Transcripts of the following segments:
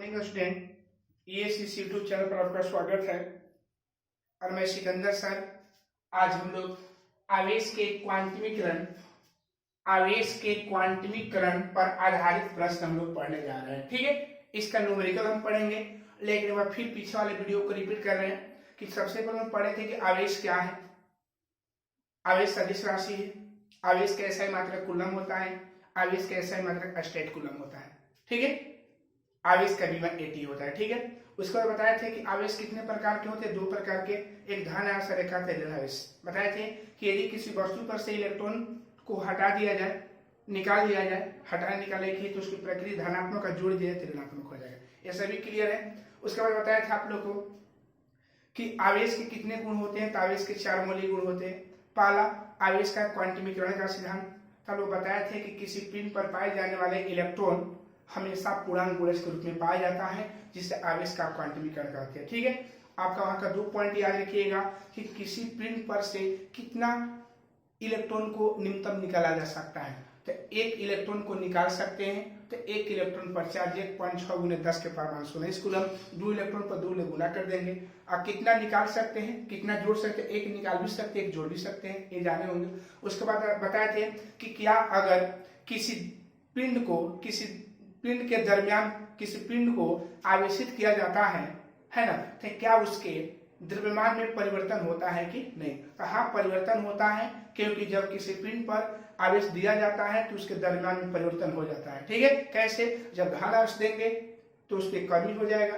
Morning student, EACC YouTube channel पर आपका स्वागत है और मैं सिकंदर सर। आज हम लोग आवेश के क्वांटमीकरण पर आधारित प्रश्न हम लोग पढ़ने जा रहे हैं। ठीक है, इसका न्यूमेरिकल हम पढ़ेंगे, लेकिन वह फिर पीछे वाले वीडियो को रिपीट कर रहे हैं कि सबसे पहले हम पढ़े थे कि आवेश क्या है। आवेश सदिश राशि है, आवेश का SI मात्रक कूलम होता है, आवेश का SI मात्रक स्टेट कूलम होता है। ठीक है, आवेश का V1 AT होता है। ठीक है, उसके बाद बताए थे कि आवेश कितने प्रकार के होते हैं, दो प्रकार के, एक धन आवेश और एक ऋण आवेश। बताए थे कि यदि किसी वस्तु पर से इलेक्ट्रॉन को हटा दिया जाए, निकाल दिया जाए, हटाने निकाले की तो उसकी प्रक्रिया धनात्मक का जोड़ दिया तो ऋणात्मक हो जाएगा। ये सभी क्लियर है। उसके बाद बताया था आप लोग को कि आवेश के कितने गुण होते हैं, तो आवेश के 4 मौलिक गुण होते हैं। पहला, आवेश का क्वांटमीकरण का सिद्धांत। तब लोग बताए थे कि किसी पिंड पर पाए जाने वाले इलेक्ट्रॉन हमेशा पूर्णांक गुणज के रूप में पाया जाता है, जिससे आवेश का क्वांटमीकरण करते हैं। ठीक है, आपका वहां का 2 पॉइंट याद रखिएगा कि किसी पिंड पर से कितना इलेक्ट्रॉन को न्यूनतम निकाला जा सकता है। तो 1 इलेक्ट्रॉन को निकाल सकते हैं, तो 1 इलेक्ट्रॉन पर चार्ज 1.6 × 10 के पावर -19 कूलम। 2 इलेक्ट्रॉन पर 2 गुना कर देंगे। आप कितना निकाल सकते हैं, कितना जोड़ सकते हैं, 1 निकाल भी सकते हैं, 1 जोड़ भी सकते हैं, ये जाने होंगे। उसके बाद बताए थे कि क्या अगर किसी पिंड के दरमियान किसी पिंड को आवेशित किया जाता है ना, तो क्या उसके द्रव्यमान में परिवर्तन होता है कि नहीं। तो हाँ, परिवर्तन होता है, क्योंकि जब किसी पिंड पर आवेश दिया जाता है तो उसके दरमियान में परिवर्तन हो जाता है। ठीक है, कैसे? जब धन आवेश देंगे तो उसमें कमी हो जाएगा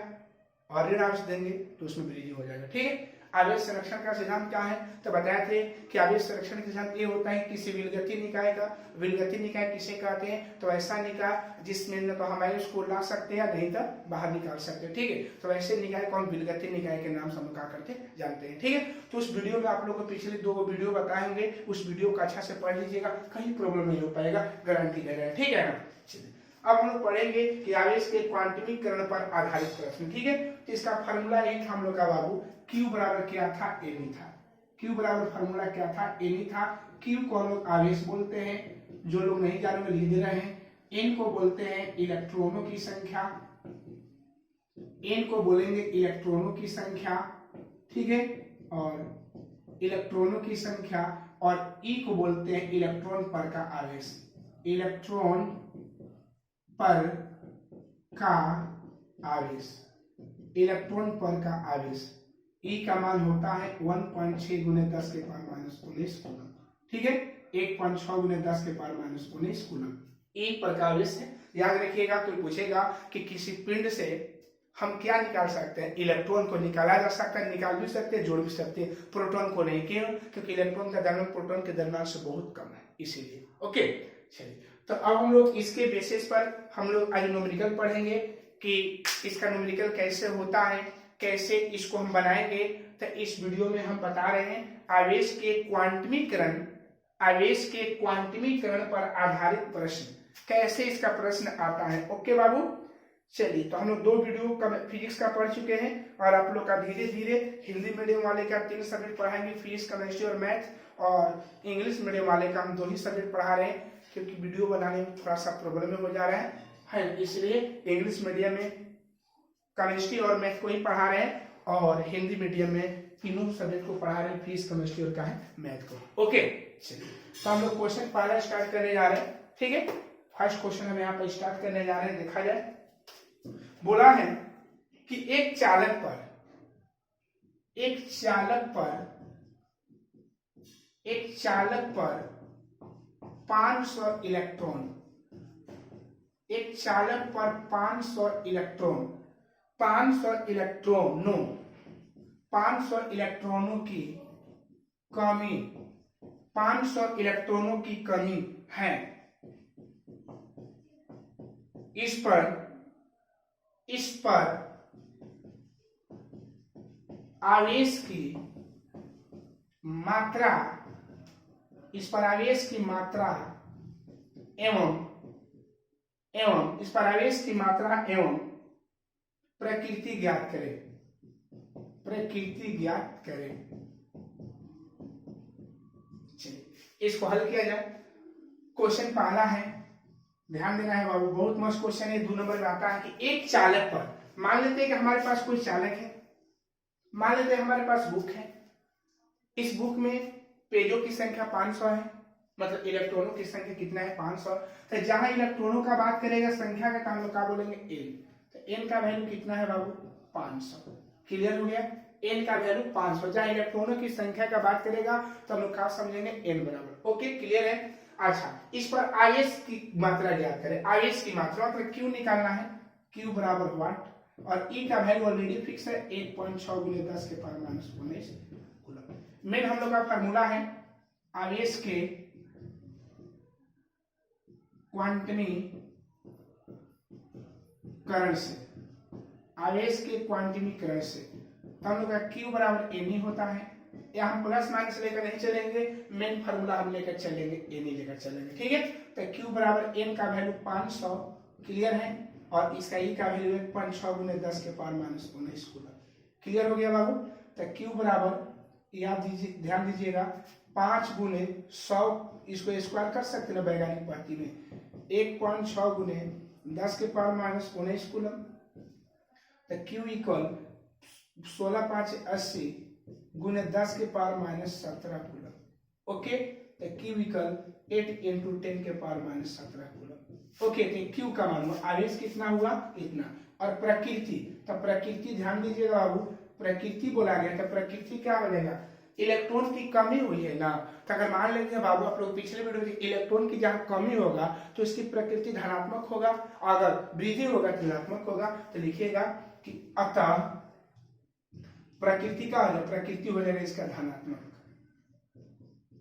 और ऋण आवेश देंगे तो उसमें वृद्धि हो जाएगा। ठीक है, आवेश संरक्षण का सिद्धांत क्या है, तो बताए थे कि आवेश संरक्षण का सिद्धांत ये होता है किसी विलगती निकाय का। विलगती निकाय किसे कहते हैं, तो ऐसा निकाय जिसमें न तो हम आवेश को ला सकते हैं, नहीं तो बाहर निकाल सकते हैं। ठीक है, तो ऐसे निकाय को हम विलगती निकाय के नाम से हम कहा करके जानते हैं। ठीक है, तो उस वीडियो में आप लोगों को पिछले 2 वीडियो बताएंगे, उस वीडियो को अच्छा से पढ़ लीजिएगा, कहीं प्रॉब्लम नहीं हो पाएगा, गारंटी दे रहे हैं। ठीक है ना। अब हम लोग पढ़ेंगे कि आवेश के क्वांटमीकरण पर आधारित प्रश्न। ठीक है, तो इसका फार्मूला यही था हम लोग का बाबू, Q बराबर क्या था, N था। Q बराबर फार्मूला क्या था, N था। Q को हम लोग आवेश बोलते हैं, जो लोग नहीं जाने में लिख दे रहे हैं। N को बोलते हैं इलेक्ट्रॉनों की संख्या, N को बोलेंगे इलेक्ट्रॉनों की संख्या। ठीक है, और इलेक्ट्रॉनों की संख्या, और E को बोलते हैं इलेक्ट्रॉन पर का आवेश। इलेक्ट्रॉन पर का आवेश, इलेक्ट्रॉन पर का आवेश। E का मान होता है 1.6 × 10 के पावर -19 कूलम। ठीक है, 1.6 × 10 के पावर -19 कूलम E पर का आवेश है। याद रखिएगा, कोई पूछेगा कि किसी पिंड से हम क्या निकाल सकते हैं, इलेक्ट्रॉन को निकाला जा सकता है, निकाल भी सकते हैं, जोड़ भी सकते हैं, प्रोटॉन को नहीं। क्यों? क्योंकि इलेक्ट्रॉन का दरम्यान प्रोटॉन के दरम्यान से बहुत कम है, इसीलिए। ओके, चलिए, तो अब हम लोग इसके बेसिस पर हम लोग आज न्यूमेरिकल पढ़ेंगे कि इसका न्यूमेरिकल कैसे होता है, कैसे इसको हम बनाएंगे। तो इस वीडियो में हम बता रहे हैं आवेश के क्वांटमीकरण पर आधारित प्रश्न, कैसे इसका प्रश्न आता है। ओके बाबू, चलिए, तो हम लोग 2 वीडियो फिजिक्स का पढ़ चुके हैं, और आप लोग का धीरे धीरे हिंदी मीडियम वाले का 3 सब्जेक्ट पढ़ाएंगे, फिजिक्स, केमिस्ट्री और मैथ, और इंग्लिश मीडियम वाले का हम 2 ही सब्जेक्ट पढ़ा रहे हैं, क्योंकि वीडियो बनाने में थोड़ा सा प्रॉब्लम हो जा रहा है, इसलिए इंग्लिश मीडियम में केमिस्ट्री और मैथ को ही पढ़ा रहे हैं, और हिंदी मीडियम में तीनों सब्जेक्ट को पढ़ा रहे हैं, फिजिक्स, केमिस्ट्री और मैथ को। ओके, चलिए, तो हम लोग क्वेश्चन पहला स्टार्ट करने जा रहे हैं। ठीक है, फर्स्ट क्वेश्चन हम यहाँ पर स्टार्ट करने जा रहे हैं। देखा जाए, बोला है कि एक चालक पर 500 इलेक्ट्रॉन, एक चालक पर 500 इलेक्ट्रॉनों की कमी, 500 इलेक्ट्रॉनों की कमी है। इस पर आवेश की मात्रा, एवं प्रकृति ज्ञात करें। चलिए, इसको हल किया जाए। क्वेश्चन पहला है, ध्यान देना है बाबू, बहुत मस्त क्वेश्चन है, 2 नंबर में आता है कि एक चालक पर मान लेते हैं कि हमारे पास कोई चालक है, मान लेते हैं हमारे पास बुक है, इस बुक में पेजों की संख्या 500 है, मतलब इलेक्ट्रॉनों की संख्या कितना है 500। तो जहां इलेक्ट्रॉनों का बात करेगा संख्या का, हम लोग क्या बोलेंगे n। तो n का वैल्यू कितना है बाबू 500। क्लियर हो गया, n का वैल्यू 500। जहां इलेक्ट्रॉनों की संख्या का बात करेगा तो हम लोग क्या समझेंगे n बराबर। ओके क्लियर है। अच्छा, इस पर आवेश की मात्रा ज्ञात करें। आवेश की मात्रा मतलब Q निकालना है, Q बराबर वाट, और E का वैल्यू ऑलरेडी फिक्स है 1.6 × 10⁻⁻⁹ कूलम। मेन हम लोग का फार्मूला है आवेश के क्वांटमीकरण से, आवेश के क्वांटमीकरण से तो हम लोग का Q बराबर n ही होता है। यहाँ प्लस माइनस लेकर नहीं चलेंगे, मेन फार्मूला हम लेकर चलेंगे, n ही लेकर चलेंगे। ठीक है, तो Q बराबर n का वैल्यू 500 क्लियर है, और इसका E का वैल्यू 1.6 × 10⁻⁻⁹ कूलम। क्लियर हो गया बाबू। तो Q बराबर याद दीजिए, ध्यान दीजिएगा 5 × 100, इसको स्क्वायर कर सकते हैं वैज्ञानिक पद्धति में, 1.6 × 10⁻⁻⁹ कूलम। तो Q इक्वल 16×5 = 80 × 10⁻⁻�17 कूलम। ओके, तो Q इक्वल 8 × 10⁻⁻17 कूलम। ओके, तो Q का मान आवेश कितना हुआ इतना। और प्रकृति, तो प्रकृति ध्यान दीजिएगा बाबू, प्रकृति बोला गया तो प्रकृति क्या हो जाएगा, इलेक्ट्रॉन की कमी हुई है ना। तो अगर मान लेंगे बाबू आप लोग पिछले वीडियो में, इलेक्ट्रॉन की जहां कमी होगा तो इसकी प्रकृति धनात्मक होगा, अगर वृद्धि होगा तो ऋणात्मक होगा। तो लिखिएगा कि अतः प्रकृति का प्रकृति हो जाएगा इसका धनात्मक,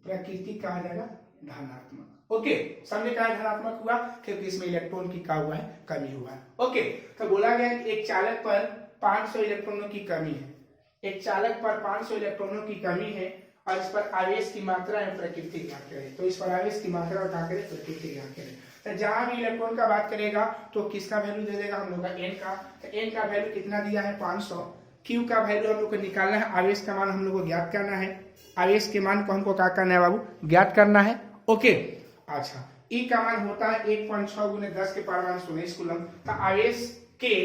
प्रकृति का आ जाएगा धनात्मक। ओके, समझे क्या धनात्मक हुआ, क्योंकि इसमें इलेक्ट्रॉन की क्या हुआ है, कमी हुआ है। ओके, तो बोला गया कि एक चालक पर 500 इलेक्ट्रॉनों की कमी है, एक चालक पर 500 इलेक्ट्रॉनों की कमी है, और इस पर आवेश की मात्रा है प्रकृति ज्ञात करें। तो इस पर आवेश की मात्रा उठा करें, प्रकृति ज्ञात करें। तो जहां भी इलेक्ट्रॉन का बात करेगा तो किसका वैल्यू दे देगा हम लोग का n का। तो n का वैल्यू कितना दिया है 500। Q का वैल्यू हम लोग को निकालना है, आवेश का मान हम लोग को ज्ञात करना है, आवेश के मान को हमको क्या करना है बाबू, ज्ञात करना है। ओके, अच्छा, E का मान होता है 1.6 × 10⁻⁻⁹ कूलम। तो आवेश के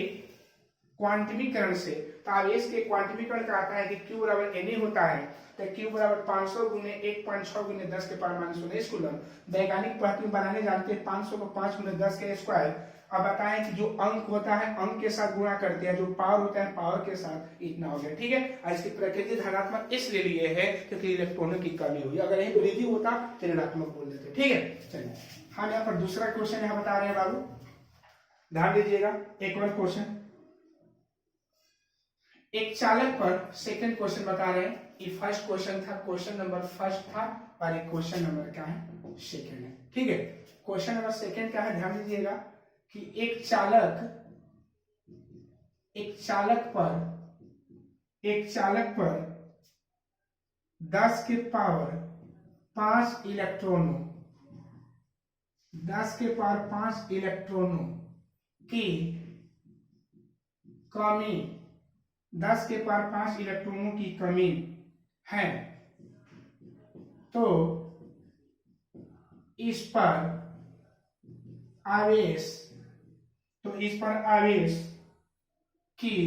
क्वांटमीकरण से, तो आवेश के क्वांटमीकरण का आता है कि Q बराबर n होता है। तो Q बराबर 500 × 1.6 × 10⁻⁻⁹ कूलम। वैज्ञानिक पद्धति बनाने जानते हैं 500 को 5 × 10 के स्क्वायर। अब बताएं कि जो अंक होता है अंक के साथ गुणा करते हैं, जो पावर होता है पावर के साथ, इतना हो गया। ठीक है, और इसकी प्रकृति धनात्मक इसलिए लिए है क्योंकि इलेक्ट्रॉनों की कमी हुई, अगर यही वृद्धि होता तो ऋणात्मक बोल देते। ठीक है, चलिए हम यहाँ पर दूसरा क्वेश्चन यहाँ बता रहे हैं बाबू, ध्यान दीजिएगा। एक और क्वेश्चन, एक चालक पर, सेकंड क्वेश्चन बता रहे हैं, ये फर्स्ट क्वेश्चन था, क्वेश्चन नंबर फर्स्ट था, और एक क्वेश्चन नंबर क्या है, सेकंड है। ठीक है, क्वेश्चन नंबर सेकंड क्या है, ध्यान दीजिएगा कि एक चालक पर 10 के पावर 5 इलेक्ट्रॉनों, 10 के पावर 5 इलेक्ट्रॉनों की कमी, 10 के पावर 5 इलेक्ट्रॉनों की कमी है, तो इस पर आवेश की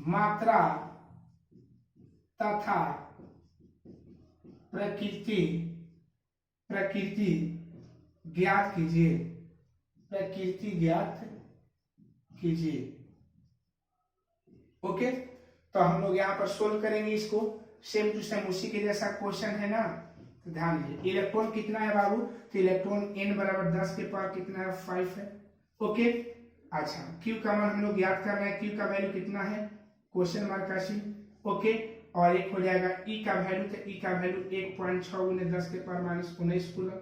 मात्रा तथा प्रकृति ज्ञात कीजिए, प्रकृति ज्ञात कीजिए। ओके, तो हम लोग यहाँ पर सोल्व करेंगे इसको, सेम टू सेम उसी के जैसा क्वेश्चन है ना। तो ध्यान दीजिए, इलेक्ट्रॉन कितना है बाबू, तो इलेक्ट्रॉन n बराबर 10 के पावर कितना है 5 है। ओके, अच्छा, Q का मान हम लोग ज्ञात करना है, Q का वैल्यू कितना है, क्वेश्चन मार्क का चिन्ह। ओके, और एक हो जाएगा E का वैल्यू, तो E का वैल्यू 1.6 × 10⁻⁻⁹ कूलम।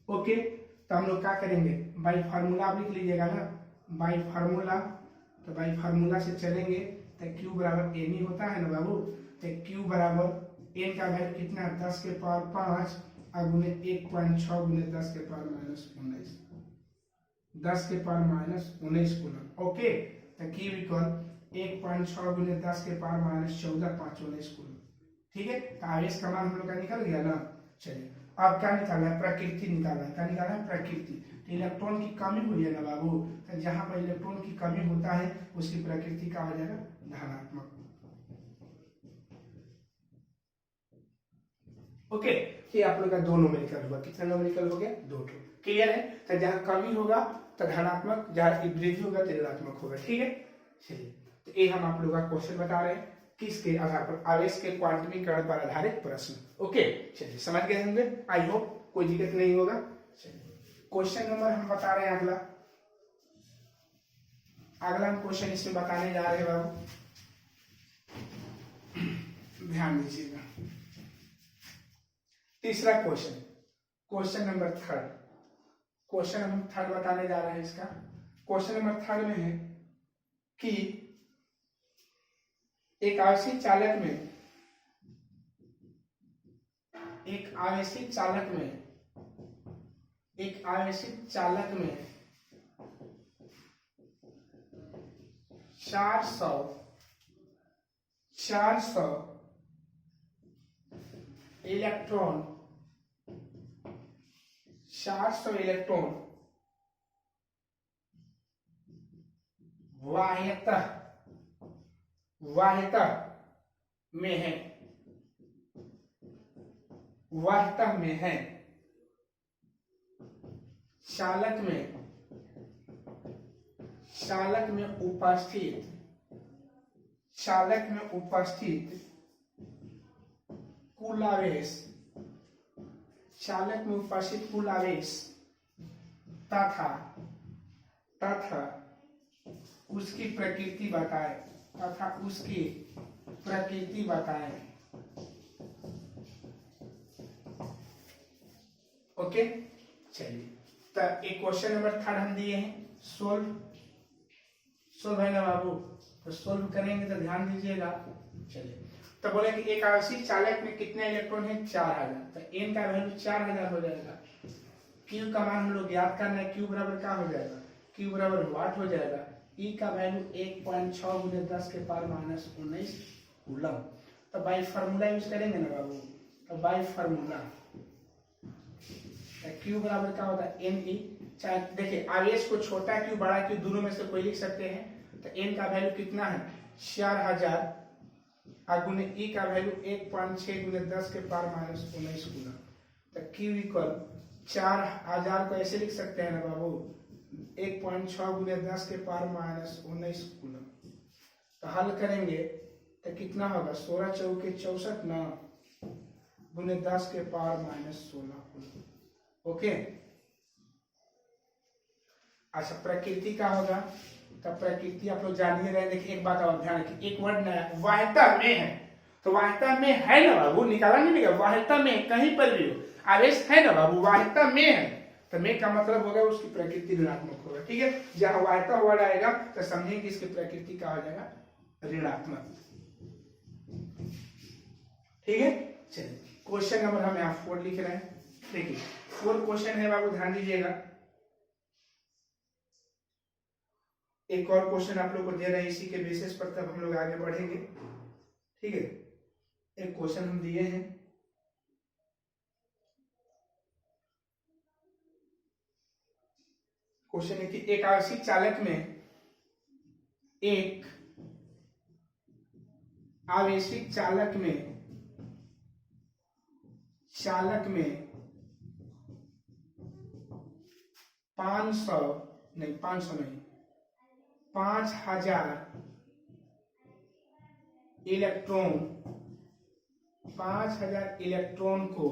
ओके, तो हम लोग क्या करेंगे, बाई फार्मूला आप लिख लीजिएगा ना, बाई फार्मूला, तो बाई फार्मूला से चलेंगे तो Q बराबर n ही होता है ना बाबू। तो Q बराबर n का वैल्यू कितना है 10 के पावर 5 और गुने 1.6 × 10⁻⁻⁹, 10 के पावर -19 कूलम। ओके, तो Q इक्वल 1.6 × 10 के पावर -14 5 19 कूलम। ठीक है, तो आवेश का मान हम लोग का निकल गया ना। चलिए अब क्या निकालना है, प्रकृति निकालना है। क्या निकालना है, प्रकृति। तो इलेक्ट्रॉन की कमी हुई है ना बाबू, तो जहां पर इलेक्ट्रॉन की कमी होता है उसकी प्रकृति का हो जाएगा धनात्मक। ओके, ये आप लोग का 2 न्यूमेरिकल होगा। कितना न्यूमेरिकल हो गया? 2 ठो। क्लियर है? तो जहां कमी होगा तो धनात्मक, जहां वृद्धि होगा तो ऋणात्मक होगा। ठीक है, चलिए, तो ये हम आप लोग का क्वेश्चन बता रहे हैं किसके आधार पर? आवेश के क्वांटमीकरण पर आधारित प्रश्न। ओके, चलिए समझ गए होंगे, आई होप कोई दिक्कत नहीं होगा। चलिए, क्वेश्चन नंबर हम बता रहे हैं अगला हम क्वेश्चन इसमें बताने जा रहे हैं बाबू, ध्यान दीजिएगा। तीसरा question, question number 3, question number 3 बताने जा रहे हैं इसका। क्वेश्चन नंबर 3 में है कि एक आवेशित चालक में एक आवेशित चालक में 400 इलेक्ट्रॉन वाह्यता में है, चालक में उपस्थित कुल आवेश तथा उसकी प्रकृति बताएं। ओके, चलिए, तो एक क्वेश्चन नंबर 3 हम दिए हैं, सोल्व है ना बाबू? तो सोल्व करेंगे तो ध्यान दीजिएगा। चलिए, तो बोले कि एक आवेशित चालक में कितने इलेक्ट्रॉन है? 4000। तो n का वैल्यू 4000 हो जाएगा। Q का मान हम लोग याद करना है, Q बराबर क्या हो जाएगा? Q बराबर वाट हो जाएगा। E का वैल्यू 1.6 × 10⁻⁻19 कूलम। तो बाई फार्मूला यूज करेंगे ना बाबू, तो बाई फार्मूला Q बराबर क्या होता है? Ne। चाहे देखिए आवेश को छोटा Q बड़ा Q दोनों में से कोई लिख सकते हैं। तो n का वैल्यू कितना है? 4000 गुने E का वैल्यू 1.6 × 10⁻⁻19 गुना। तो Q इक्वल 4000 को ऐसे लिख सकते हैं ना बाबू, 1.6 × 10⁻⁻19 गुना। तो हल करेंगे तो कितना होगा? 16 चौके 64 ना गुने 10⁻⁻16 गुना। ओके, अच्छा प्रकृति का होगा, तो प्रकृति आप लोग जानिए रहे। देखिए एक बात और ध्यान रखिए, एक वर्ड नया, वाह्यता में है, तो वाह्यता में है ना बाबू, निकाला नहीं निकला, वाह्यता में कहीं पर भी हो, आवेश है ना बाबू, वाह्यता में है, तो में का मतलब होगा उसकी प्रकृति ऋणात्मक होगा। ठीक है, जहां वाह्यता वर्ड आएगा तो समझेंगे कि इसकी प्रकृति का हो जाएगा ऋणात्मक। ठीक है, चलिए क्वेश्चन नंबर हम यहाँ 4 लिख रहे हैं। देखिए 4 क्वेश्चन है बाबू, ध्यान दीजिएगा। एक और क्वेश्चन आप लोग को दे रहे हैं, इसी के बेसिस पर तब हम लोग आगे बढ़ेंगे। ठीक है, एक क्वेश्चन हम दिए हैं, क्वेश्चन है कि एक आवेशित चालक में 5000 इलेक्ट्रॉन को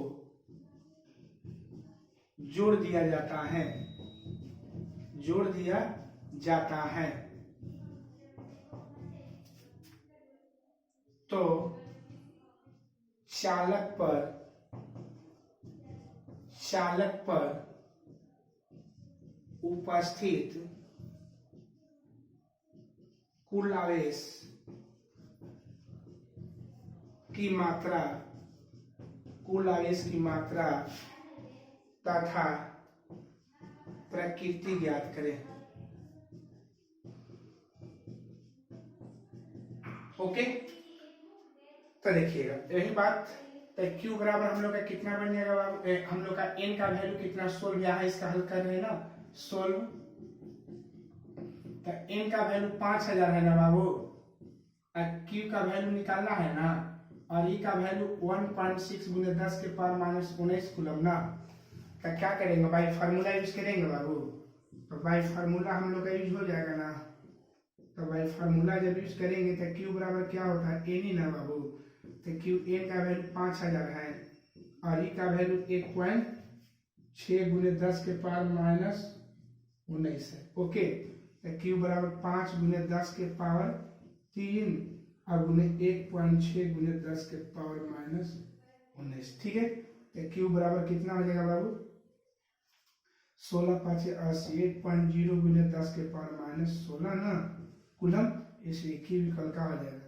जोड़ दिया जाता है, तो चालक पर उपस्थित कुल आवेश की मात्रा तथा प्रकृति ज्ञात करें। ओके, तो देखिएगा यही बात, तो Q बराबर हम लोग का कितना बन जाएगा बाबू? हम लोग का n का वैल्यू कितना 16 यहाँ इसका हल कर रहे हैं ना, 16, तो n का वैल्यू 5000 है ना बाबू, और q का वैल्यू निकालना है ना, और e का वैल्यू 1.6 गुने 10 के पावर माइनस 19 कूलम ना। तो क्या करेंगे भाई, फार्मूला यूज करेंगे बाबू। तो भाई फार्मूला हम लोग का यूज हो जाएगा ना। तो भाई फार्मूला जब यूज करेंगे तो q बराबर क्या होता है, n ही ना बाबू। तो q n का वैल्यू 5000 है और e का वैल्यू 1.6 गुने 10 के पावर माइनस 19 है। ओके, तो q बराबर 5 गुने 10 के पावर 3 और गुने 1.6 गुने 10 के पावर माइनस 19। ठीक है, तो q बराबर कितना हो जाएगा बाबू, 16 5 80, 8.0 गुने 10 के पावर माइनस 16 ना कूलम, इसलिए q विकल्प का हो जाएगा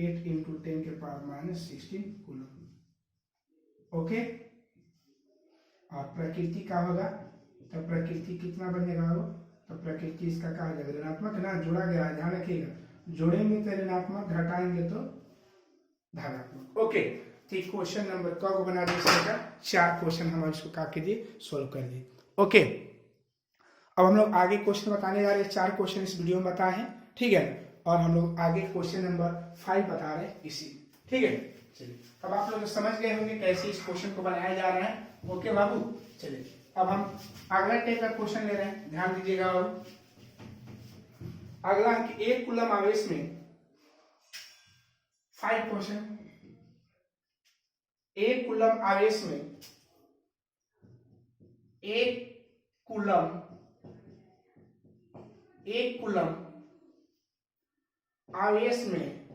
8 इंटू 10 के पावर माइनस 16 कूलम। ओके, और प्रकृति का होगा, तो प्रकृति कितना बनेगा बाबू, तो प्रकृति इसका क्या हो जाएगा, ऋणात्मक ना, जोड़ा गया है, ध्यान रखिएगा, जोड़ेंगे तो ऋणात्मक, घटाएंगे तो धनात्मक। ओके, ठीक, क्वेश्चन नंबर को बना दीजिएगा, 4 क्वेश्चन हम इसको क्या कीजिए, सोल्व कर दिए। ओके, अब हम लोग आगे क्वेश्चन बताने जा रहे हैं, 4 क्वेश्चन इस वीडियो में बताए हैं, ठीक है, और हम लोग आगे क्वेश्चन नंबर 5 बता रहे हैं इसी, ठीक है। चलिए, अब आप लोग समझ गए होंगे कैसे इस क्वेश्चन को बनाया जा रहा है। ओके बाबू, चलिए अब हम अगला टाइप का क्वेश्चन ले रहे हैं, ध्यान दीजिएगा बाबू। अगला है कि 1 कूलम आवेश में 5 क्वेश्चन, 1 कूलम आवेश में 1 कूलम आवेश में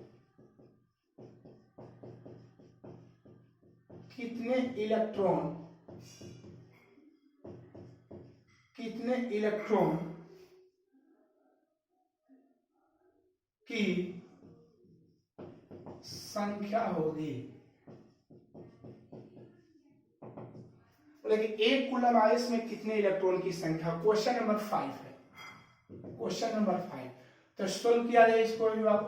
कितने इलेक्ट्रॉन की संख्या होगी। लेकिन 1 कूलम आवेश में कितने इलेक्ट्रॉन की संख्या, क्वेश्चन नंबर 5 है, क्वेश्चन नंबर 5। तो सोल्व किया जाए इसको भी बाबू।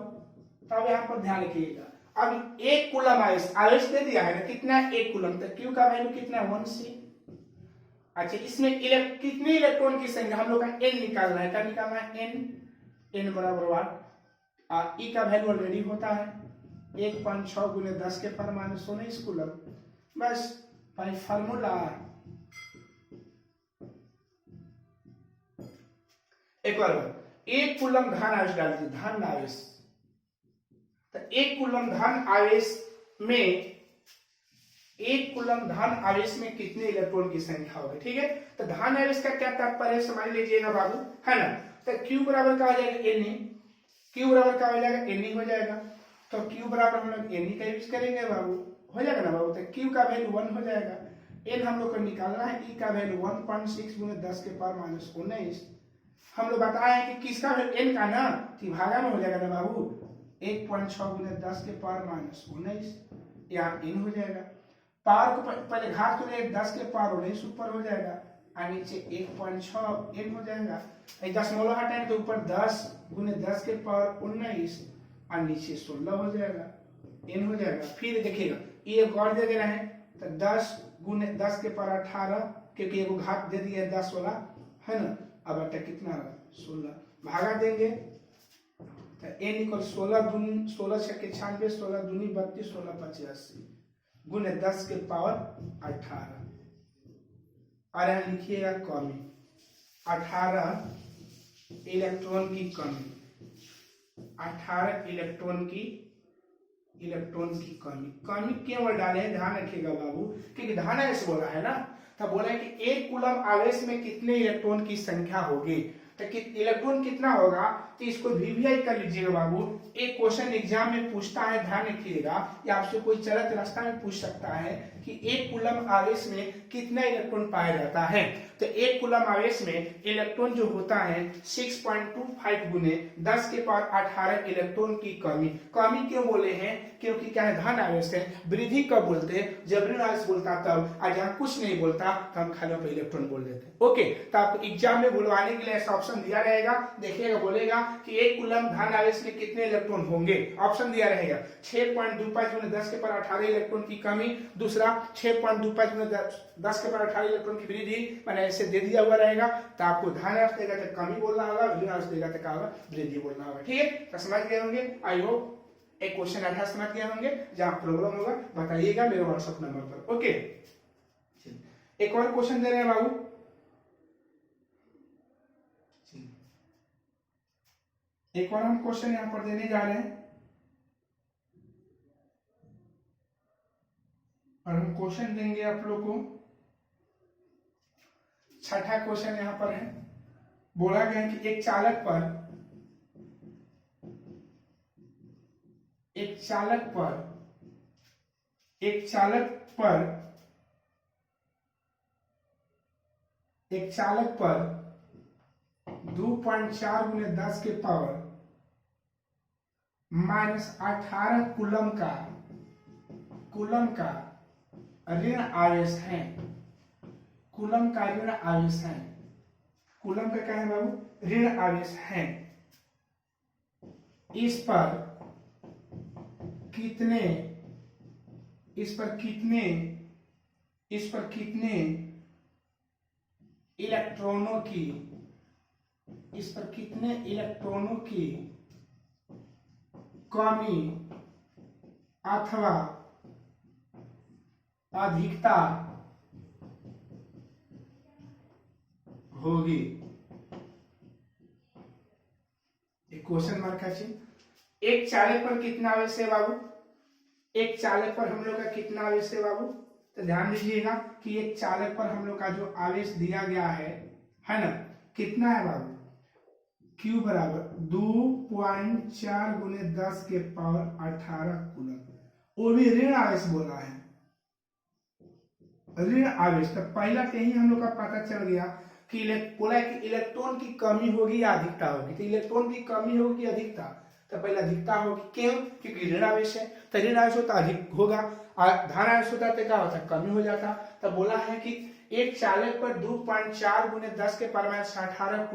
तब यहाँ पर ध्यान रखिएगा, अब 1 कूलम आवेश दे दिया है ना, कितना है 1 कूलम, तो क्यू का वैल्यू कितना है 1c। अच्छा, इसमें कितने इलेक्ट्रॉन की संख्या, हम लोग का n निकालना है, क्या निकालना है, n बराबर 1, और e का वैल्यू ऑलरेडी होता है 1.6 गुने 10 के पावर माइनस 19 कूलम। बस भाई फार्मूला, एक बार 1 कूलम धन आवेश डाल दीजिए, धन आवेश, तो 1 कूलम धन आवेश में 1 कूलम धन आवेश में कितने इलेक्ट्रॉन की संख्या होगी। ठीक है, तो धन आवेश का क्या तात्पर्य है समझ लीजिएगा बाबू, है ना। तो Q बराबर क्या हो जाएगा, Na, Q बराबर क्या हो जाएगा, Na हो जाएगा। तो Q बराबर हम लोग Na का यूज करेंगे बाबू, हो जाएगा ना बाबू। तो Q का वैल्यू 1 हो जाएगा, N हम लोग को निकालना है, E का वैल्यू 1.6 गुने 10 के पावर माइनस 19। हम लोग बताए हैं कि किसका वैल्यू N का ना, भागा में हो जाएगा ना बाबू, 1.6 गुने 10 के पावर माइनस 19, यहाँ N हो जाएगा। पावर को पहले घात को ले 10 के पावर 19 ऊपर हो जाएगा, और नीचे 1.6 N हो जाएगा। 10 हटाएंगे तो ऊपर 10 गुने 10 के पावर 19 और नीचे 16 हो जाएगा, N हो जाएगा। फिर देखिएगा ये एक और दे दे रहे हैं, तो 10 गुने 10 के पावर 18, क्योंकि ये घात दे दिया 10 वाला, है ना। अब अटा कितना होगा 16, भागा देंगे तो N इक्वल 16 दूनी 16 छक्के 96, 16 दूनी 32, 16 पचे 80 गुने 10 के पावर 18। और यहाँ लिखिएगा कमी, 18 इलेक्ट्रॉन की कमी, 18 इलेक्ट्रॉन की कमी केवल डाले हैं, ध्यान रखिएगा बाबू, क्योंकि धन आवेश बोला है ना। तब बोला है कि 1 कूलम आवेश में कितने इलेक्ट्रॉन की संख्या होगी, तो इलेक्ट्रॉन कितना होगा, तो इसको VVI कर लीजिएगा बाबू। एक क्वेश्चन एग्जाम में पूछता है, ध्यान रखिएगा, या आपसे कोई चलत रास्ता में पूछ सकता है कि 1 कूलम आवेश में कितना इलेक्ट्रॉन पाया जाता है। तो 1 कूलम आवेश में इलेक्ट्रॉन जो होता है 6.25 गुने 10 के पावर 18 इलेक्ट्रॉन की कमी क्यों बोले हैं, क्योंकि क्या है धन आवेश है। वृद्धि कब बोलते हैं, जब ऋण आवेश बोलता तब, और जहाँ कुछ नहीं बोलता तो हम खाली पे इलेक्ट्रॉन बोल देते हैं। ओके, तो आपको एग्जाम में बुलवाने के लिए ऐसा ऑप्शन दिया रहेगा, देखिएगा, बोलेगा कि 1 कूलम धन आवेश में कितने इलेक्ट्रॉन होंगे, ऑप्शन दिया रहेगा 6.25 गुने 10 के पावर 18 इलेक्ट्रॉन की कमी, दूसरा 6.25 में 10 के पावर 18 इलेक्ट्रॉन की वृद्धि मैंने ऐसे दे दिया हुआ रहेगा, तो आपको धन अर्थ देगा तो कमी बोलना होगा, ऋण अर्थ देगा तो क्या होगा, वृद्धि बोलना होगा। ठीक है, तो समझ गए होंगे। आई होप एक क्वेश्चन आधा समझ गए होंगे। जहां प्रॉब्लम होगा बताइएगा मेरे व्हाट्सएप नंबर पर। ओके, एक और क्वेश्चन दे रहे हैं बाबू। एक और हम क्वेश्चन यहां पर देने जा रहे हैं, और हम क्वेश्चन देंगे आप लोग को। छठा क्वेश्चन यहां पर है, बोला गया कि एक चालक पर एक चालक पर 2.4 गुने 10 के पावर -18 कूलम का ऋण आवेश है। कूलम का ऋण आवेश है। कूलम का क्या है बाबू, ऋण आवेश है। इस पर कितने इलेक्ट्रॉनों की कमी अथवा अधिकता होगी। एक क्वेश्चन मार्क है। एक चालक पर कितना आवेश है बाबू, एक चालक पर हम लोग का कितना आवेश है बाबू, तो ध्यान दीजिएगा कि एक चालक पर हम लोग का जो आवेश दिया गया है ना, कितना है बाबू, Q बराबर 2.4 गुने 10 के पावर 18 कूलम। वो भी ऋण आवेश बोला है, ऋण आवेश। तो पहला से ही हम लोग का पता चल गया कि बोला है कि इलेक्ट्रॉन की कमी होगी या अधिकता होगी। तो इलेक्ट्रॉन की कमी होगी अधिकता, तो पहले अधिकता होगी। क्यों, क्योंकि ऋण आवेश है, तो ऋण आवेश होता अधिक होगा, और धन आवेश होता तो क्या होता, कमी हो जाता। तो बोला है कि एक चालक पर 2.4 गुने 10 के पावर 18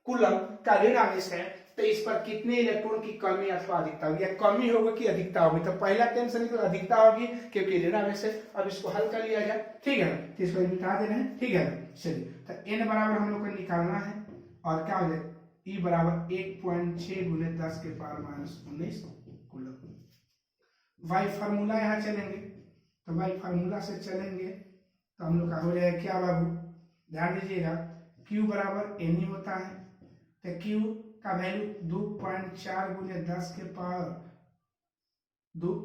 कूलम का ऋण आवेश है, तो इस पर कितने इलेक्ट्रॉन की कमी अथवा अधिकता होगी, या कमी होगी कि अधिकता होगी। तो पहला टेंशन तो अधिकता होगी क्योंकि ऋण आवेश है। अब इसको हल कर लिया जाए, ठीक है ना, तो इसको मिटा दे रहे हैं, ठीक है ना। चलिए, तो n बराबर हम लोग को निकालना है, और क्या हो जाए, E बराबर 1.6 गुने 10 के पावर -19 कूलम। वाई फार्मूला यहाँ चलेंगे, तो वाई फार्मूला से चलेंगे तो हम लोग का हो जाएगा क्या बाबू, ध्यान दीजिएगा, Q बराबर n ही होता है। तो Q का वैल्यू 2.4 गुने 10 के पावर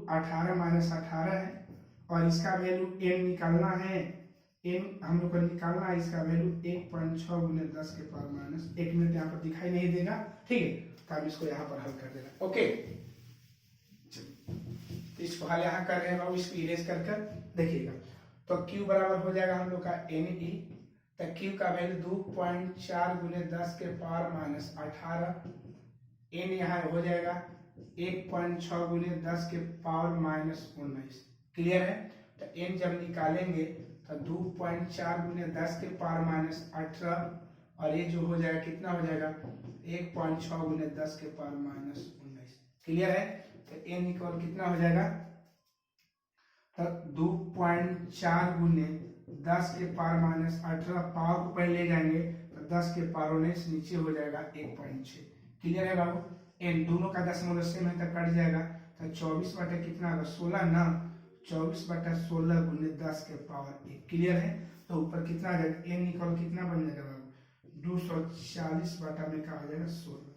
18 है, और इसका वैल्यू n निकालना है, n हम लोग को निकालना है, इसका वैल्यू 1.6 गुने 10 के पावर -1 मिनट यहाँ पर दिखाई नहीं देगा, ठीक है, तो हम इसको यहाँ पर हल कर देना। ओके, तो इसको हल यहाँ कर रहे हैं बाबू, इसको इरेज कर देखिएगा। तो Q बराबर हो जाएगा हम लोग का Ne, तो Q का वैल्यू 2.4 गुने 10 के पावर -18, n यहाँ हो जाएगा 1.6 गुने 10 के पावर -19। क्लियर है, तो n जब निकालेंगे तो 2.4 गुने 10 के पावर -18, और ये जो हो जाएगा कितना हो जाएगा, 1.6 गुने 10 के पावर -19। क्लियर है, तो n इक्वल कितना हो जाएगा, तो 2.4 गुने 10 के पावर -18, पावर को पहले ले जाएंगे तो 10 के पावर 19 नीचे हो जाएगा 1.6। क्लियर है बाबू, n दोनों का दशमलव सेम है तो कट जाएगा, तो 24 बटे कितना होगा, 16 ना, 24 बटा 16 गुने 10 के पावर 1। क्लियर है, तो ऊपर कितना आ जाएगा, n इक्वल कितना बन जाएगा बाबू, 240 बटा में क्या हो जाएगा, 16।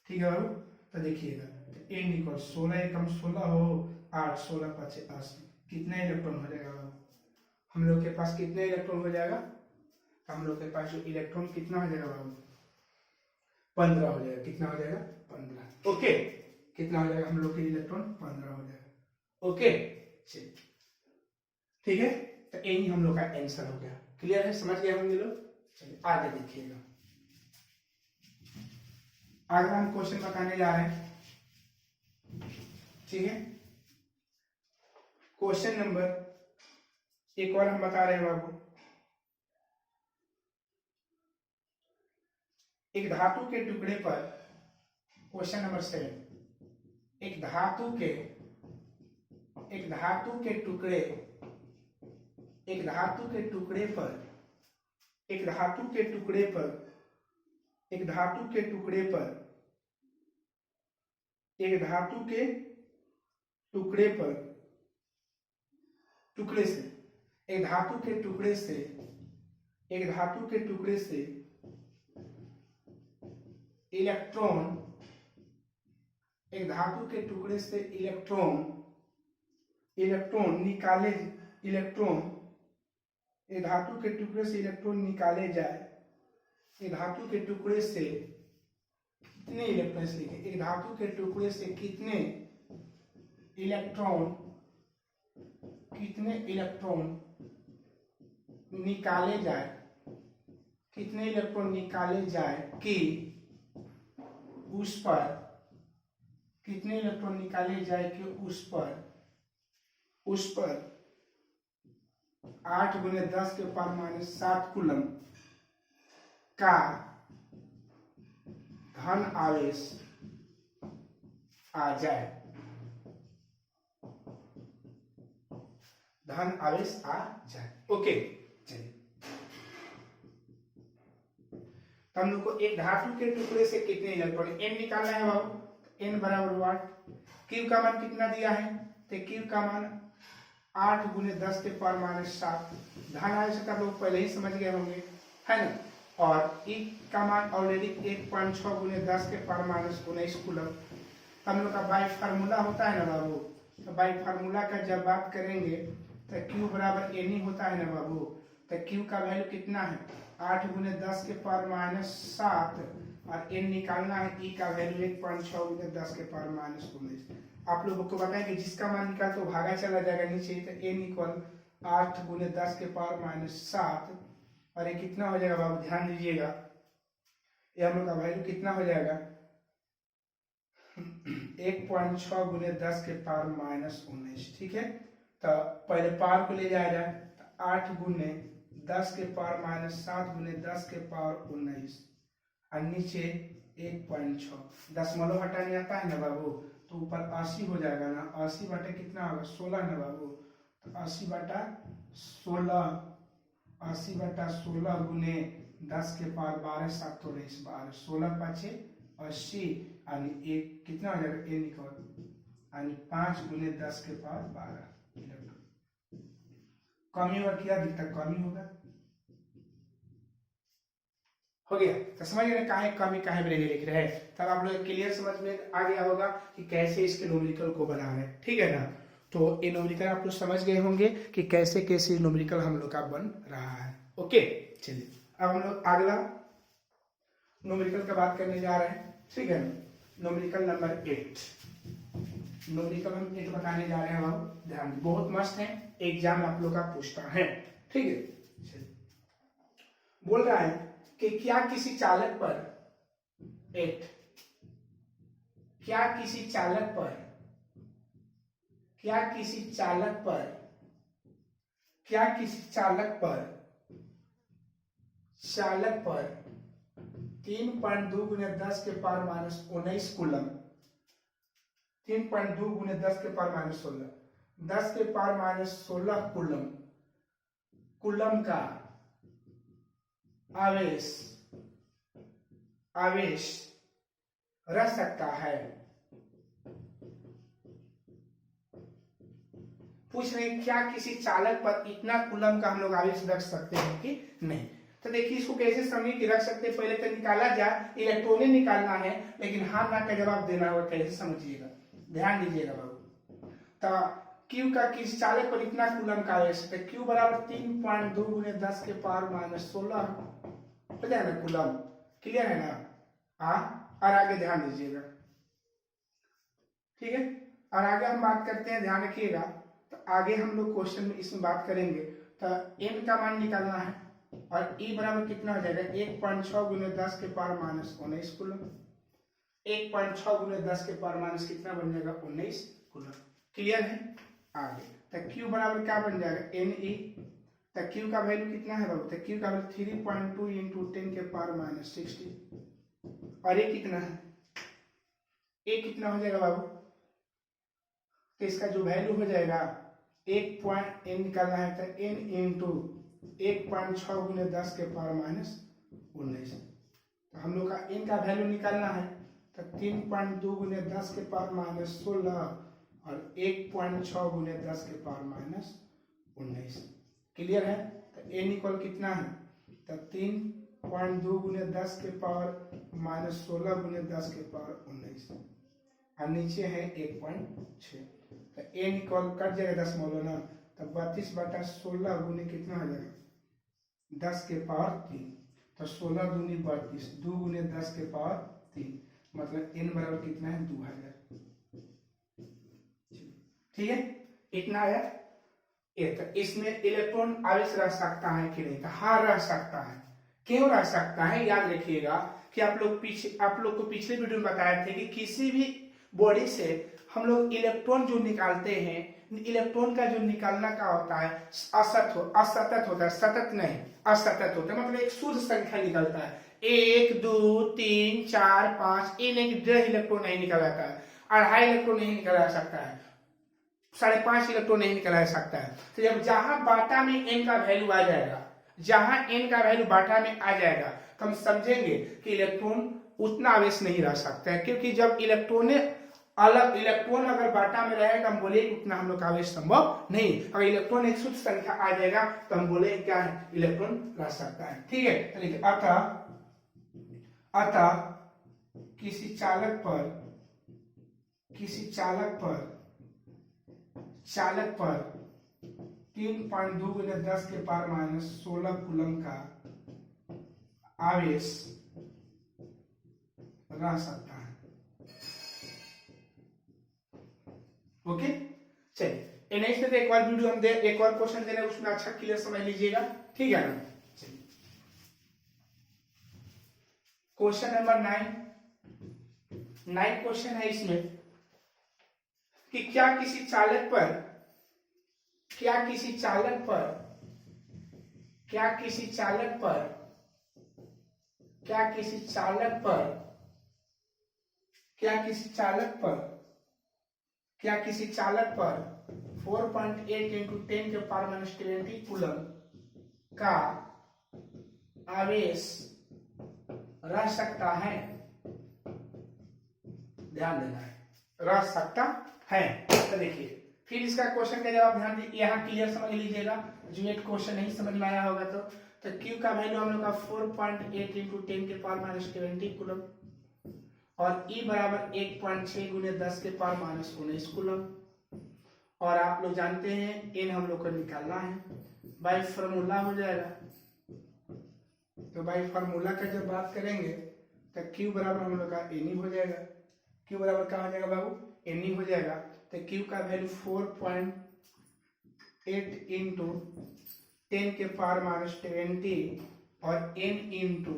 ठीक है बाबू, तो देखिएगा, तो n इक्वल 16 एकम 16 हो 8, 16 5 80, कितना इलेक्ट्रॉन हो जाएगा बाबू, हम लोग के पास कितने इलेक्ट्रॉन हो जाएगा, तो हम लोग के पास जो इलेक्ट्रॉन कितना हो जाएगा बाबू, 15 हो जाएगा। कितना हो जाएगा, 15। ओके, कितना हो जाएगा, हम लोग के इलेक्ट्रॉन 15 हो जाएगा। ओके, चलिए, ठीक है, तो यही हम लोग का आंसर हो गया। क्लियर है, समझ गए होंगे लोग। चलिए आगे देखिएगा, आगे हम क्वेश्चन बताने जा रहे हैं, ठीक है। क्वेश्चन नंबर एक और हम बता रहे हैं बाबू, एक धातु के टुकड़े पर, क्वेश्चन नंबर 7, एक धातु के टुकड़े एक धातु के टुकड़े पर, एक धातु के टुकड़े पर, एक धातु के टुकड़े पर, एक धातु के टुकड़े पर, टुकड़े से, एक धातु के टुकड़े से, एक धातु के टुकड़े से इलेक्ट्रॉन, एक धातु के टुकड़े से इलेक्ट्रॉन, इलेक्ट्रॉन निकाले, इलेक्ट्रॉन, एक धातु के टुकड़े से इलेक्ट्रॉन निकाले जाए, एक धातु के टुकड़े से कितने इलेक्ट्रॉन लिखे, एक धातु के टुकड़े से कितने इलेक्ट्रॉन, कितने इलेक्ट्रॉन निकाले जाए, कितने इलेक्ट्रॉन निकाले जाए कि उस पर, कितने इलेक्ट्रॉन निकाले जाए कि उस पर 8 × 10⁻⁷ कूलम का धन आवेश आ जाए, धन आवेश आ जाए। ओके, चलिए हम लोग को एक धातु के टुकड़े से कितने इलेक्ट्रॉन n निकालना है बाबू, n बराबर वाट, Q का मान कितना दिया है, तो Q का मान 8 × 10⁻⁷, धन आवेश का लोग पहले ही समझ गए होंगे, है ना। और E का मान ऑलरेडी 1.6 × 10⁻⁹ कूलम। हम लोग का बाई फार्मूला होता है ना बाबू, तो बाई फार्मूला का जब बात करेंगे तो Q बराबर n ही होता है ना बाबू। तो Q का वैल्यू कितना है 8 × 10⁻⁷, और n निकालना है, E का वैल्यू 1.6 × 10⁻⁹। आप लोगों को बताएं कि जिसका मान निकाल तो भागा चला जाएगा नीचे, तो n इक्वल 8 × 10⁻⁷, और ये कितना हो जाएगा बाबू, ध्यान दीजिएगा, ये हम लोग का वैल्यू कितना हो जाएगा 1.6 × 10⁻⁹। ठीक है, तो पहले पावर को ले जाया जाए, तो 8 × 10⁻⁷ × 10⁻⁹, और नीचे 1.6, दशमलव हटाने आता है ना बाबू, तो ऊपर 80 हो जाएगा ना, 80 बटे कितना होगा 16 ना बाबू, तो 80/16, 80/16 × 10⁻12 7 तो 12, 16 × 5 80, यानी एक कितना हो जाएगा n इक्वल, यानी 5 × 10⁻12 इलेक्ट्रॉन। कमी होगा, क्या दिखता कमी होगा, हो गया। तो समझ गए काहे कमी काहे ब्रेने लिख रहे हैं, तब आप लोग क्लियर समझ में आ गया होगा कि कैसे इसके न्यूमेरिकल को बना रहे हैं, ठीक है ना। तो ये न्यूमेरिकल आप लोग समझ गए होंगे कि कैसे कैसे न्यूमेरिकल हम लोग का बन रहा है। ओके, चलिए अब हम लोग अगला न्यूमेरिकल का बात करने जा रहे हैं, ठीक है। न्यूमेरिकल नंबर 8, न्यूमेरिकल हम 8 बताने जा रहे हैं बाबू, ध्यान, बहुत मस्त है, एग्जाम आप लोग का पूछता है, ठीक है। चलिए, बोल रहा है कि क्या किसी चालक पर 8, क्या किसी चालक पर, क्या किसी चालक पर, क्या किसी चालक पर, चालक पर 3.2 × 10⁻⁹ कूलम, 3.2 × 10⁻16, 10⁻16 कूलम, कूलम का आवेश, आवेश रख सकता है। पूछ रहे क्या किसी चालक पर इतना कूलम का हम लोग आवेश रख सकते हैं कि नहीं। तो देखिए इसको कैसे समझिए कि रख सकते, पहले तो निकाला जाए, इलेक्ट्रॉन निकालना है, लेकिन हाँ ना का जवाब देना होगा, कैसे समझिएगा, ध्यान दीजिएगा बाबू। तो Q का किसी चालक पर इतना कूलम का आवेश है, Q बराबर 3.2 × 10⁻16 हो जाए ना कूलम, क्लियर है ना। और आगे ध्यान दीजिएगा, ठीक है। और आगे हम बात करते हैं, ध्यान रखिएगा, तो आगे हम लोग क्वेश्चन में इसमें बात करेंगे। तो n का मान निकालना है, और E बराबर कितना हो जाएगा 1.6 × 10⁻⁹ कूलम, 1.6 × 10⁻⁻ कितना बन जाएगा 19 कूलम, क्लियर है। आगे तो Q बराबर क्या बन जाएगा Ne, तो Q का वैल्यू कितना है बाबू, तो Q का वैल्यू 3.2 × 10⁻60, और ये कितना है, ये कितना हो जाएगा बाबू, तो इसका जो वैल्यू हो जाएगा 1 पॉइंट n निकालना है तो n इंटू 1.6 गुने 10 के पावर माइनस 19। तो हम लोग का n का वैल्यू निकालना है तो 3.2 गुने 10 के पावर माइनस 16 और 1.6 गुने 10 के पावर माइनस 19। क्लियर है? तो n इक्वल कितना है तो 3.2 गुने 10 के पावर माइनस 16 गुने 10 के पावर 19 और नीचे है 1.6। तो n इक्वल कट जाएगा दशमलव ना, तो 32/16 गुने कितना हो जाएगा 10 के पावर 3। तो 16 दूनी 32, 2 गुने 10 के पावर 3, मतलब n बराबर कितना है 2000। ठीक है, इतना आया। तो इसमें इलेक्ट्रॉन आवेश रह सकता है कि नहीं? तो हाँ रह सकता है। क्यों रह सकता है? याद रखिएगा कि आप लोग को पिछले वीडियो में बताए थे कि किसी भी बॉडी से हम लोग इलेक्ट्रॉन जो निकालते हैं, इलेक्ट्रॉन का जो निकालना का होता है असतत होता है, सतत नहीं, असतत होता है। मतलब एक शुद्ध संख्या निकलता है, 1 2 3 4 5, डेढ़ इलेक्ट्रॉन नहीं निकल जाता है, 2.5 इलेक्ट्रॉन नहीं निकल जा सकता है, 5.5 इलेक्ट्रॉन नहीं निकला जा सकता है। तो जब जहां बाटा में n का वैल्यू आ जाएगा, जहां n का वैल्यू बाटा में आ जाएगा तो हम समझेंगे कि इलेक्ट्रॉन उतना आवेश नहीं रह सकता है, क्योंकि जब इलेक्ट्रॉन अगर बाटा में रहेगा हम बोले उतना हम लोग का आवेश संभव नहीं। अगर इलेक्ट्रॉन एक शुद्ध संख्या आ जाएगा तो हम बोले क्या है इलेक्ट्रॉन रह सकता है। ठीक है, चलिए अतः किसी चालक पर 3.2 गुने 10 के पावर माइनस 16 कूलम का आवेश रह सकता है। ओके, चलिए नेक्स्ट में एक और वीडियो हम एक और क्वेश्चन दे रहे हैं, उसमें अच्छा क्लियर समझ लीजिएगा। ठीक है ना? चलिए क्वेश्चन नंबर 9 क्वेश्चन है इसमें कि क्या किसी चालक पर क्या किसी चालक पर 4.8 इंटू 10 के पावर माइनस 20 कूलम का आवेश रह सकता है? ध्यान देना है, रह सकता है। तो देखिए फिर इसका क्वेश्चन का जवाब ध्यान दीजिए, यहाँ क्लियर समझ लीजिएगा। जो एक क्वेश्चन नहीं समझ में आया होगा तो Q का वैल्यू हम लोग का 4.8 इंटू 10 के पावर माइनस 20 कूलम और E बराबर 1.6 गुने 10 के पावर माइनस 19 कूलम। और आप लोग जानते हैं n हम लोग को निकालना है, बाई फार्मूला हो जाएगा। तो बाई फार्मूला का जब बात करेंगे तो Q बराबर हम लोग का n ही हो जाएगा। Q बराबर क्या हो जाएगा बाबू? n ही हो जाएगा। तो Q का वैल्यू 4.8 इंटू 10 के पावर माइनस 20 और n इंटू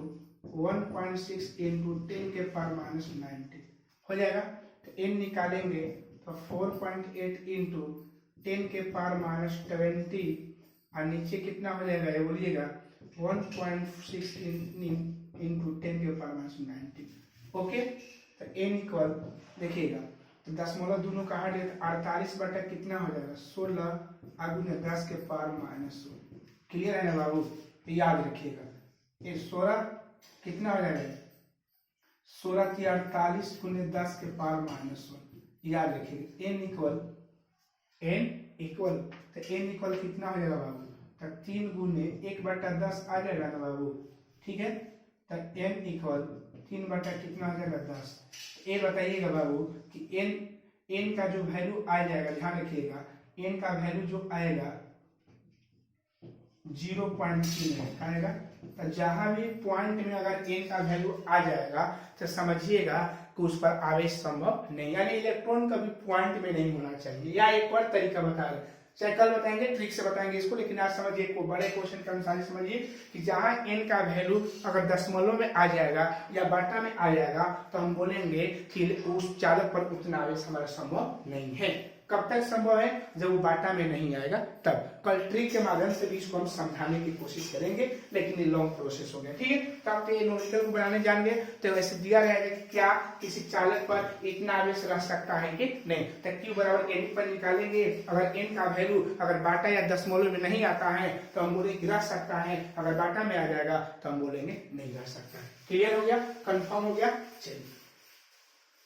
1.6 इंटू 10 के पावर माइनस 90 हो जाएगा। तो n निकालेंगे तो 4.8 इंटू 10 के पावर माइनस 20 और नीचे कितना हो जाएगा ये बोलिएगा 1.6 इंटू 10 के पावर माइनस 90। ओके, तो n इक्वल देखिएगा तो दशमलव दोनों का हट गया, 48 बटा कितना हो जाएगा 16 गुने 10 के पावर माइनस 16। क्लियर है ना बाबू? तो याद रखिएगा ये 16 कितना हो जाएगा 16 की 48 गुने 10 के पावर माइनस 16। याद रखिएगा n इक्वल तो n इक्वल कितना हो जाएगा बाबू? तो 3 गुने 1/10 आ जाएगा ना बाबू? ठीक है, तो n इक्वल 3 बटा कितना हो जाएगा 10। ये बताइएगा बाबू कि n का जो वैल्यू आ जाएगा, ध्यान रखिएगा n का वैल्यू जो आएगा 0.3 आएगा। तो जहां भी पॉइंट में अगर n का वैल्यू आ जाएगा तो समझिएगा कि उस पर आवेश संभव नहीं, यानी इलेक्ट्रॉन कभी पॉइंट में नहीं होना चाहिए। या एक और तरीका बता रहे, चाहे कल बताएंगे, ट्रिक से बताएंगे इसको, लेकिन आज समझिए को बड़े क्वेश्चन के अनुसार समझिए कि जहां n का वैल्यू अगर दशमलव में आ जाएगा या बाटा में आ जाएगा तो हम बोलेंगे कि उस चालक पर उतना आवेश हमारा संभव नहीं है। कब तक संभव है? जब वो बाटा में नहीं आएगा तब। कल ट्रिक के माध्यम से भी इसको हम समझाने की कोशिश करेंगे, लेकिन ये लॉन्ग प्रोसेस हो गया। ठीक है, तो आप ये न्यूमेरिकल को बनाने जान गए। तो वैसे दिया रहेगा कि क्या किसी चालक पर इतना आवेश रह सकता है कि नहीं। तो Q बराबर N पर निकालेंगे। अगर N का वैल्यू अगर बाटा या दशमलव में नहीं आता है तो हम बोलेंगे रह सकता है, अगर बाटा में आ जाएगा तो हम बोलेंगे नहीं रह सकता है। क्लियर हो गया, कंफर्म हो गया। चलिए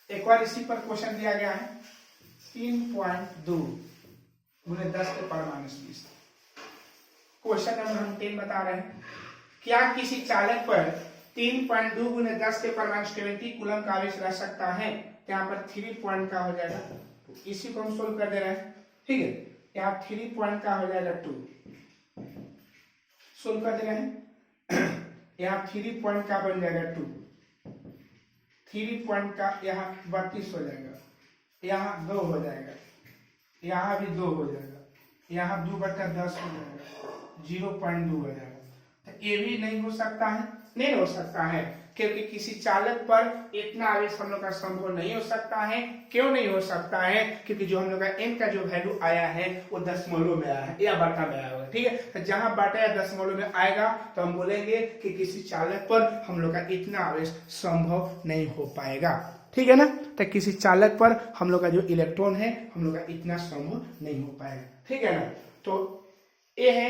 एक बार इसी पर क्वेश्चन दिया गया है 3.2 × 10⁻20। क्वेश्चन नंबर हम 10 बता रहे हैं। क्या किसी चालक पर 3.2 × 10⁻20 कूलम का आवेश रह सकता है? यहाँ पर 3 पॉइंट का हो जाएगा, इसी को हम सोल्व कर दे रहे हैं। ठीक है, यहाँ 3 पॉइंट का हो जाएगा 2, सोल्व कर दे रहे हैं। यहाँ 3 पॉइंट का बन जाएगा 2, 3 पॉइंट का यहाँ 32 हो जाएगा, यहाँ 2 हो जाएगा, यहाँ भी 2 हो जाएगा, यहाँ 2/10 हो जाएगा, 0.2 हो जाएगा। तो ये भी नहीं हो सकता है, नहीं हो सकता है क्योंकि किसी चालक पर इतना आवेश हम लोग का संभव नहीं हो सकता है। क्यों नहीं हो सकता है? क्योंकि जो हम लोग का n का जो वैल्यू आया है वो दशमलव में आया है या बाटा में आया होगा। ठीक है, तो जहां बाटा या दशमलव में आएगा तो हम बोलेंगे कि किसी चालक पर हम लोग का इतना आवेश संभव नहीं हो पाएगा। ठीक है ना, तो किसी चालक पर हम लोग का जो इलेक्ट्रॉन है हम लोग का इतना संभव नहीं हो पाएगा। ठीक है ना, तो ये है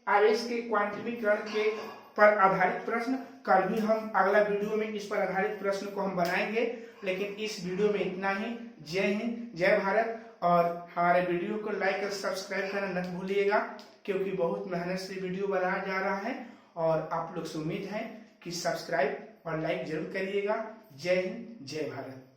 आवेश के क्वांटमीकरण के पर आधारित प्रश्न। कल भी हम अगला वीडियो में इस पर आधारित प्रश्न को हम बनाएंगे, लेकिन इस वीडियो में इतना ही। जय हिंद, जय भारत। और हमारे वीडियो को लाइक और सब्सक्राइब करना न भूलिएगा, क्योंकि बहुत मेहनत से वीडियो बनाया जा रहा है और आप लोग से उम्मीद है कि सब्सक्राइब और लाइक जरूर करिएगा। जय हिंद, जय भारत।